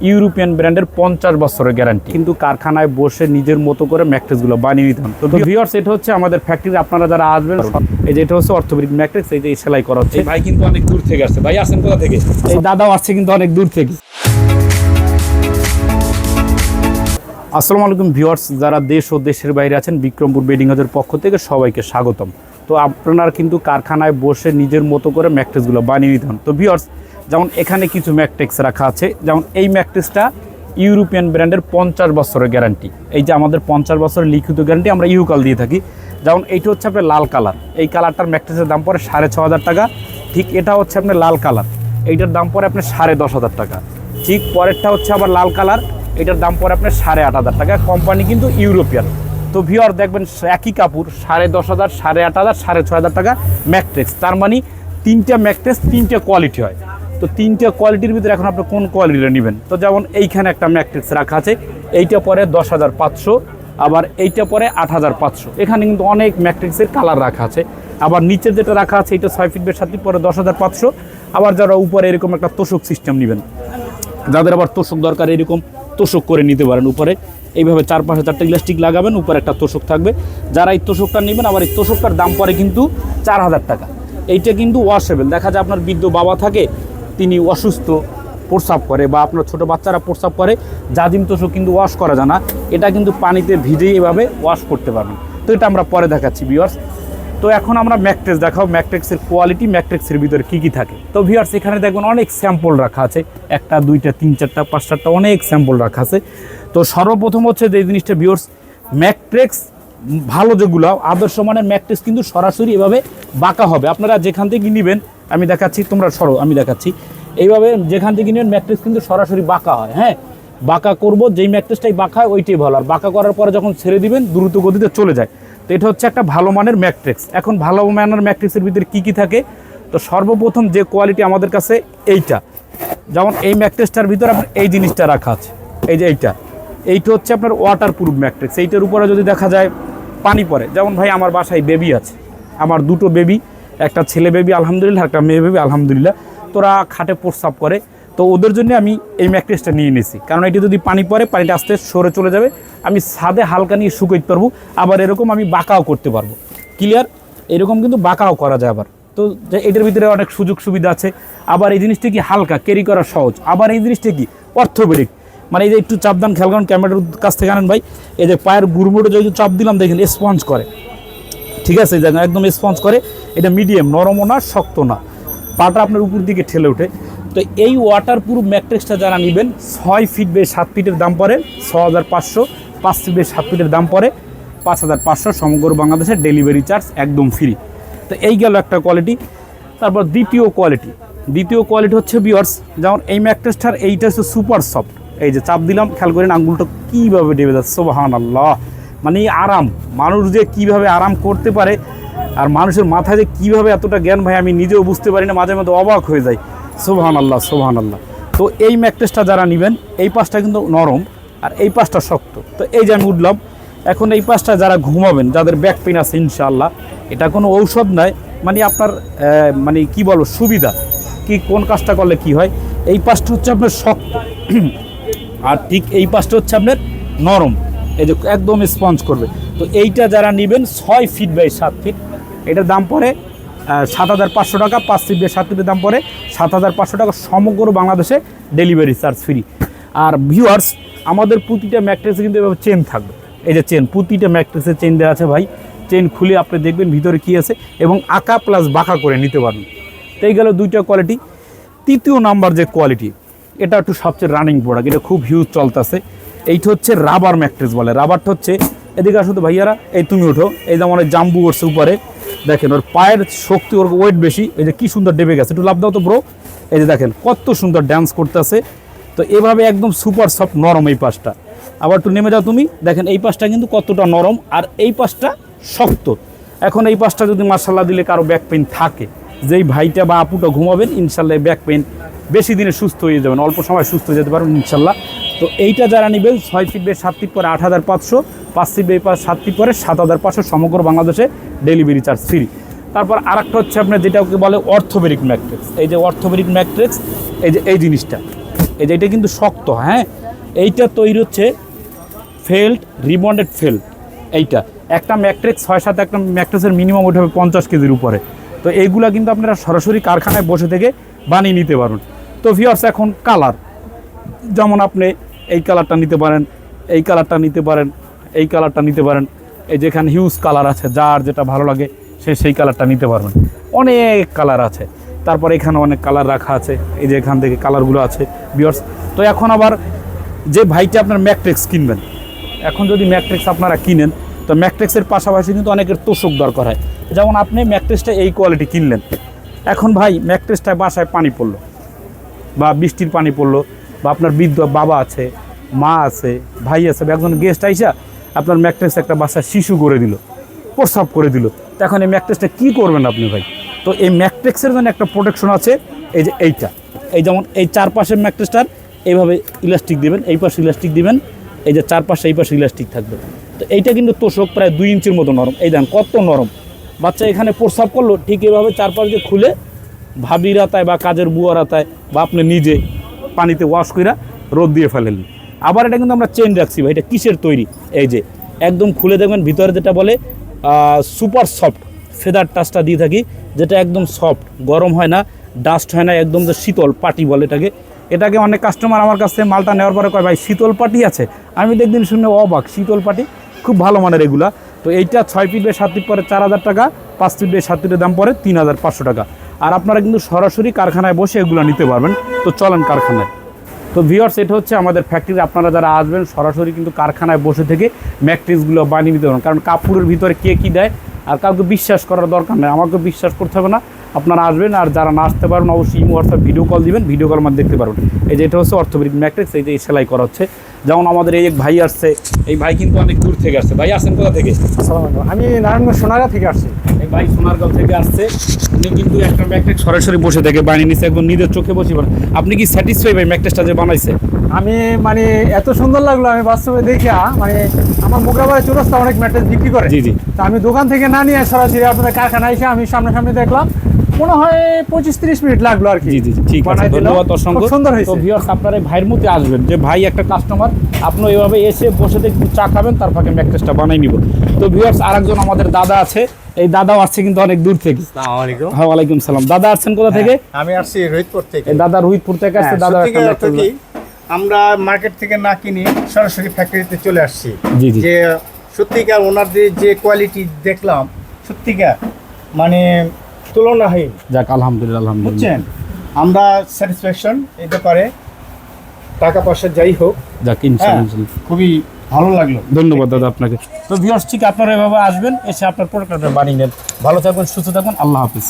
European ব্র্যান্ডের 50 বছরের guarantee, কিন্তু কারখানায় বসে নিজের মতো করে ম্যাট্রেসগুলো বানিয়ে নিতে হবে। তো ভিউয়ার্স, এটা হচ্ছে আমাদের ফ্যাক্টরি, আপনারা যারা আসবেন, এই যে এটা হচ্ছে অর্থোপেডিক ম্যাট্রেস, এই যে সেলাই করা হচ্ছে। ভাই কিন্তু অনেক দূর থেকে আসছে। ভাই আসেন কোথা থেকে? এই দাদাও আসছে কিন্তু অনেক দূর থেকে। আসসালামু আলাইকুম ভিউয়ার্স, যারা দেশ ও দেশের বাইরে আছেন, বিক্রমপুর বেডিং হাউসের পক্ষ থেকে সবাইকে স্বাগতম। তো আপনারা কিন্তু কারখানায় বসে নিজের মতো করে ম্যাট্রেসগুলো বানিয়ে নিতে হন। তো ভিউয়ার্স, যেমন এখানে কিছু ম্যাট্রেস রাখা আছে, যেমন এই ম্যাট্রেসটা ইউরোপিয়ান ব্র্যান্ডের 50 বছরের গ্যারান্টি। এই যে আমাদের 50 বছরের লিখিত গ্যারান্টি আমরা ইউকাল দিয়ে থাকি। যেমন এইটা হচ্ছে আপনার লাল কালার, এই কালারটার ম্যাট্রেসের দাম পড়ে 6500 টাকা। ঠিক এটা হচ্ছে আপনার লাল কালার, এইটার দাম পড়ে আপনার 10,500 টাকা। ঠিক পরেরটা হচ্ছে আবার লাল কালার, এটার দাম পড়ে আপনার 8,500 টাকা। কোম্পানি কিন্তু ইউরোপিয়ান। তো ভিউয়ার দেখবেন একই কাপড় 10,500, 8,500, 6,500 টাকা ম্যাট্রেস। তার মানে তিনটা ম্যাট্রেস তিনটা কোয়ালিটি হয়। তো তিনটা কোয়ালিটির ভিতরে এখন আপনি কোন কোয়ালিটিটা নেবেন? তো যেমন এইখানে একটা ম্যাট্রেস রাখা আছে, এইটা পরে 10,500, আবার এইটা পরে 8,500। এখানে কিন্তু অনেক ম্যাট্রিক্সের কালার রাখা আছে। আবার নিচের যেটা রাখা আছে এটা 6 ফিট বাই 7 ফিট পরে 10,500। আবার যারা উপরে এরকম একটা তোষক সিস্টেম নেবেন, যাদের আবার তোষক দরকার, এরকম তোষক করে নিতে পারেন। উপরে এইভাবে 4 পাশে 4টা ইলাস্টিক লাগাবেন, উপরে একটা তোষক থাকবে। যারা এই তোষকটা নেবেন, আবার এই তোষকটার দাম পড়ে কিন্তু 4,000 টাকা। এইটা কিন্তু ওয়াশেবল। দেখা যায় আপনার বৃদ্ধ বাবা থাকে, তিনি অসুস্থ, প্রস্রাব করে, বা আপনার ছোটো বাচ্চারা প্রস্রাব করে, জাজিম তোষক কিন্তু ওয়াশ করা যায় না। এটা কিন্তু পানিতে ভিজেই এভাবে ওয়াশ করতে পারবেন। তো এটা আমরা পরে দেখাচ্ছি ভিউয়ার্স। তো এখন আমরা ম্যাট্রেস দেখাও, ম্যাট্রেক্সের কোয়ালিটি, ম্যাট্রেক্সের ভিতরে কী কী থাকে। তো ভিউয়ার্স, এখানে দেখবেন অনেক স্যাম্পল রাখা আছে, 1টা 2টা 3 4টা 5 7টা অনেক স্যাম্পল রাখা আছে। তো সর্বপ্রথম হচ্ছে যে জিনিসটা ভিউয়ার্স, ম্যাট্রেক্স ভালো যেগুলো আদর্শ মানের ম্যাট্রেস কিন্তু সরাসরি এভাবে বাঁকা হবে। আপনারা যেখান থেকে নেবেন, আমি দেখাচ্ছি, তোমরা সরো, আমি দেখাচ্ছি। এইভাবে যেখান থেকে নেবেন ম্যাট্রেস কিন্তু সরাসরি বাঁকা হয়। হ্যাঁ, বাঁকা করব, যেই ম্যাট্রেসটাই বাঁকা হয় ওইটাই ভালো। আর বাঁকা করার পরে যখন ছেড়ে দিবেন দ্রুত গতিতে চলে যায়। তো এটা হচ্ছে একটা ভালো মানের ম্যাট্রেস। এখন ভালো মানের ম্যাট্রেসের ভিতরে কী কী থাকে? তো সর্বপ্রথম যে কোয়ালিটি আমাদের কাছে এইটা, যেমন এই ম্যাট্রেসটার ভিতরে আপনার এই জিনিসটা রাখা আছে, এই যে এইটা হচ্ছে আপনার ওয়াটার প্রুফ ম্যাট্রেস। এইটার উপরে যদি দেখা যায় পানি পড়ে, যেমন ভাই আমার বাসায় বেবি আছে, আমার 2টো বেবি, একটা ছেলে বেবি আলহামদুলিল্লাহ, একটা মেয়ে বেবি আলহামদুলিল্লাহ। তোরা খাটে প্রস্রাব করে, তো ওদের জন্য আমি এই ম্যাট্রেসটা নিয়ে নিয়েছি। কারণ এটি যদি পানি পড়ে, পানিটা আস্তে সরে চলে যাবে, আমি ছাদে হালকা নিয়ে শুকাইতে পারবো। আবার এরকম আমি বাঁকাও করতে পারবো। ক্লিয়ার? এরকম কিন্তু বাঁকাও করা যায় আবার। তো এটার ভিতরে অনেক সুযোগ সুবিধা আছে। আবার এই জিনিসটা কি হালকা, ক্যারি করা সহজ। আবার এই জিনিসটা কি অর্থোপেডিক, মানে এই যে একটু চাপ দান, খেয়াল করেন, ক্যামেরার কাছ থেকে আনেন ভাই। এই যে পায়ের গুড়মুড়ে যদি চাপ দিলাম, দেখেন স্পঞ্জ করে, ঠিক আছে, একদম স্পঞ্জ করে। এটা মিডিয়াম, নরমও না, শক্ত না, পাটা আপনার উপর দিকে ঠেলে ওঠে। তো এই ওয়াটার প্রুফ ম্যাট্রেসটা যারা নেবেন, 6 ফিট বাই 7 ফিটের দাম পড়ে 6,500, 5 ফিট বাই 7 ফিটের দাম পড়ে 5,500। সমগ্র বাংলাদেশে ডেলিভারি চার্জ একদম ফ্রি। তো এই গেল একটা কোয়ালিটি। তারপর দ্বিতীয় কোয়ালিটি হচ্ছে ভিউয়ার্স, যেমন এই ম্যাট্রেসটার এইটা হচ্ছে সুপার সফট। এই যে চাপ দিলাম, খেয়াল করেন আঙ্গুলটা কীভাবে ডেবে যাচ্ছে, সুবহানাল্লাহ। মানে আরাম, মানুষ যে কীভাবে আরাম করতে পারে, আর মানুষের মাথায় যে কীভাবে এতটা জ্ঞান, ভাই আমি নিজেও বুঝতে পারি না, মাঝে মাঝে অবাক হয়ে যায়। সুবহানাল্লাহ, সুবহানাল্লাহ। তো এই ম্যাট্রেসটা যারা নেবেন, এই পাশটা কিন্তু নরম আর এই পাশটা শক্ত। তো এই যে আমি উঠলাম, এখন এই পাশটা যারা ঘুমাবেন, যাদের ব্যাক পেইন আছে, ইনশাআল্লাহ এটা কোনো ঔষধ নয়, মানে আপনার মানে কি বলবো, সুবিধা কি, কোন কাজটা করলে কি হয়। এই পাশটা হচ্ছে আপনার শক্ত, আর ঠিক এই পাশটা হচ্ছে আপনার নরম, এই যে একদম স্পঞ্জ করবে। তো এইটা যারা নেবেন 6 ফিট বাই 7 ফিট, এটার দাম পড়ে 7,500 টাকা। 5 ফিট বাই 7 ফিটের দাম পড়ে 7,500 টাকা। সমগ্র বাংলাদেশে ডেলিভারি চার্জ ফ্রি। আর ভিউয়ার্স, আমাদের প্রতিটা ম্যাট্রেসে কিন্তু এভাবে চেন থাকবে। এই যে চেন, প্রতিটা ম্যাট্রেসে চেন দেওয়া আছে ভাই। চেন খুলে আপনি দেখবেন ভিতরে কী আছে, এবং আঁকা প্লাস বাঁকা করে নিতে পারবেন। তো এই গেল 2টা কোয়ালিটি। তৃতীয় নাম্বার যে কোয়ালিটি, এটা একটু সবচেয়ে রানিং প্রোডাক্ট, এটা খুব হিউজ চলতেছে। এইটা হচ্ছে রাবার ম্যাট্রেস বলে। রাবারটা হচ্ছে, এদিকে আসো তো ভাইয়ারা, এই তুমি ওঠো, এই যেমন জাম্বু করছে উপরে, দেখেন ওর পায়ের শক্তি, ওর ওয়েট বেশি। এই যে কী সুন্দর ডেবে গেছে, একটু লাভ দাও তো ব্রো। এই যে দেখেন কত সুন্দর ড্যান্স করতেছে। তো এভাবে একদম সুপার সফট, নরম এই পাশটা। আবার একটু নেমে যাও তুমি, দেখেন এই পাশটা কিন্তু কতটা নরম, আর এই পাশটা শক্ত। এখন এই পাশটা যদি মাশাআল্লাহ দিলে কারো ব্যাক পেইন থাকে, যেই ভাইটা বা আপুটা ঘুমাবেন, ইনশাল্লাহ ব্যাক পেইন বেশি দিনে সুস্থ হয়ে যাবেন, অল্প সময় সুস্থ হয়ে যেতে পারবেন ইনশাল্লাহ। তো এইটা যারা নেবেন 6 ফিট বাই 7 ফিট পরে 8,500, 5 ফিট বাই 7 ফিট পরে 7,500। সমগ্র বাংলাদেশে ডেলিভারি চার্জ ফ্রি। তারপর আরেকটা হচ্ছে আপনার যেটাকে বলে অর্থোপেডিক ম্যাট্রেস। এই যে অর্থোপেডিক ম্যাট্রেস, এই যে এই জিনিসটা, এই যে এটা কিন্তু শক্ত, হ্যাঁ। এইটা তৈরি হচ্ছে ফেল্ট, রিবন্ডেড ফেল্ট। এইটা একটা ম্যাট্রিক্স 6-7 একটা ম্যাট্রিক্সের মিনিমাম ওঠে হবে 50 কেজির উপরে। তো এইগুলা কিন্তু আপনারা সরাসরি কারখানায় বসে থেকে বানিয়ে নিতে পারবেন। তো ভিউয়ার্স, এখন কালার, যেমন আপনি এই কালারটা নিতে পারেন, এই কালারটা নিতে পারেন, এই কালারটা নিতে পারেন। এই যেখানে হিউজ কালার আছে, যার যেটা ভালো লাগে সে সেই কালারটা নিতে পারবেন। অনেক কালার আছে। তারপর এখানে অনেক কালার রাখা আছে, এই যে এখান থেকে কালারগুলো আছে ভিউয়ার্স। তো এখন আবার যে ভাইটা আপনার ম্যাট্রিক্স কিনবেন, এখন যদি ম্যাট্রিক্স আপনারা কিনেন, তো ম্যাট্রিক্সের পাশাপাশি কিন্তু অনেকের তোষক দরকার হয়। যেমন আপনি ম্যাট্রিক্সটা এই কোয়ালিটি কিনলেন, এখন ভাই ম্যাট্রিক্সটায় বাসায় পানি পড়লো বা বৃষ্টির পানি পড়লো, বা আপনার বৃদ্ধ বাবা আছে, মা আছে, ভাই আছে, বা একজন গেস্ট আইসা আপনার ম্যাট্রিক্স একটা বাসায় শিশু করে দিল, প্রস্রাব করে দিল, তো এখন এই ম্যাট্রিক্সটা কী করবেন আপনি ভাই? তো এই ম্যাট্রিক্সের জন্য একটা প্রোটেকশন আছে, এই যে এইটা, এই যেমন এই চারপাশের ম্যাট্রিক্সটার এইভাবে ইলাস্টিক দিবেন, এই পাশে ইলাস্টিক দিবেন, এই যে চারপাশে এই পাশে ইলাস্টিক থাকবে। তো এইটা কিন্তু তোষক প্রায় 2 ইঞ্চির মতো নরম। এই দেন কত নরম। বাচ্চা এখানে প্রস্রাব করলো, ঠিক এভাবে চারপাশ দিয়ে খুলে ভাবিরা তাই বা কাজের বুয়ারা তাই বা আপনি নিজে পানিতে ওয়াশ করে রোদ দিয়ে ফেলেন। আবার এটা কিন্তু আমরা চেন রাখছি ভাই, এটা কিসের তৈরি? এই যে একদম খুলে দেখবেন ভিতরে যেটা বলে সুপার সফট ফেদার টাচটা দিয়ে থাকি, যেটা একদম সফট, গরম হয় না, ডাস্ট হয় না, একদম যে শীতল পাটি বলে এটাকে। এটাকে অনেক কাস্টমার আমার কাছ থেকে মালটা নেওয়ার পরে কয় ভাই শীতল পাটি আছে। আমি দেখদিন শুনে অবাক, শীতল পাটি খুব ভালো মানের এগুলা। তো এইটা 6 ফিট বাই 7 ফিট পরে 4000 টাকা, 5 ফিট বাই 7 ফিটের দাম পরে 3500 টাকা। আর আপনারা কিন্তু সরাসরি কারখানায় বসে এগুলো নিতে পারবেন। তো চলেন কারখানায়। তো ভিউয়ার্স, এটা হচ্ছে আমাদের ফ্যাক্টরি। আপনারা যারা আসবেন সরাসরি কিন্তু কারখানায় বসে থেকে ম্যাট্রিক্সগুলো বানিয়ে নিতে পারবেন। কারণ কাপড়ের ভিতরে কে কী দেয় আর কাউকে বিশ্বাস করার দরকার নেই, আমাকে বিশ্বাস করতে হবে না। আপনারা আসবেন, আর যারা না আসতে পারবেন অবশ্যই ইমো হোয়াটসঅ্যাপ ভিডিও কল দিবেন, ভিডিও কল মধ্যে দেখতে পারবেন। এই যে এটা হচ্ছে অর্থোপেডিক ম্যাট্রিক্স, এই যে এই সেলাই করা হচ্ছে। যেমন আমাদের এই এক ভাই আসছে, এই ভাই কিন্তু অনেক দূর থেকে আসছে। ভাই আসেন কোথা থেকে? আমি নারায়ণগঞ্জ সোনারগাঁ থেকে আসছি। এই ভাই সোনারগাঁও থেকে আসছে, উনি কিন্তু একটা ম্যাট্রিক্স সরাসরি বসে থেকে বানিয়ে নিচ্ছে, একদম নিজের চোখে বসে। আপনি কি স্যাটিসফাই ভাই ম্যাট্রিক্সটা যে বানাইছে? আমি মানে এত সুন্দর লাগলো, আমি বাস্তবে দেখে মানে আমার মোগরাবাড়ি চৌরাস্তা অনেক ম্যাট্রেস বিক্রি করে। জি জি। তা আমি দোকান থেকে না নিয়ে সরাসরি আপনাদের কারখানায় এসে আমি সামনাসামনি দেখলাম, মনে হয় 25-30 মিনিট লাগলো আর কি। জি জি জি, ঠিক আছে, বানাই দিল। ধন্যবাদ অসংখ্য। খুব সুন্দর তো হয়েছে। ভিউয়ার্স, আপনারা এই ভাইয়ের মধ্যে আসবেন, যে ভাই একটা কাস্টমার, আপনি এইভাবে এসে বসে থেকে চা খাবেন, তার ফাঁকে ম্যাট্রিক্সটা বানাই নিব। তো ভিউয়ার্স, আরেকজন আমাদের দাদা আছে, এই দাদাও আসছে কিন্তু অনেক দূর থেকে। আসসালামু আলাইকুম। হ্যাঁ, ওয়ালাইকুম সালাম। দাদা আসছেন কোথা থেকে? আমি আসছি রোহিতপুর থেকে। এই দাদা রোহিতপুর থেকে আসছে। হ্যাঁ, দাদা একটা সত্যিকার অর্থ ম্যাট্রিক্স। কি, আমরা মার্কেট থেকে না কিনে সরাসরি ফ্যাক্টরিতে চলে আসছি। জি জি। যে সত্যিকার ওনাদের যে কোয়ালিটি দেখলাম, সত্যিকার মানে তুলনাহীন। যাক, আলহামদুলিল্লাহ আলহামদুলিল্লাহ। বুঝছেন, আমরা স্যাটিসফ্যাকশন এই ব্যাপারে, টাকা পয়সা যাই হোক, যাক, হ্যাঁ, ইনশাআল্লাহ। খুবই ভালো লাগলো। ধন্যবাদ দাদা আপনাকে। তো ভিউয়ার্স, ঠিক আপনারা এভাবে আসবেন, এসে আপনার প্রোডাক্টটা বানিয়ে নেন। ভালো থাকবেন, সুস্থ থাকুন, আল্লাহ হাফিজ।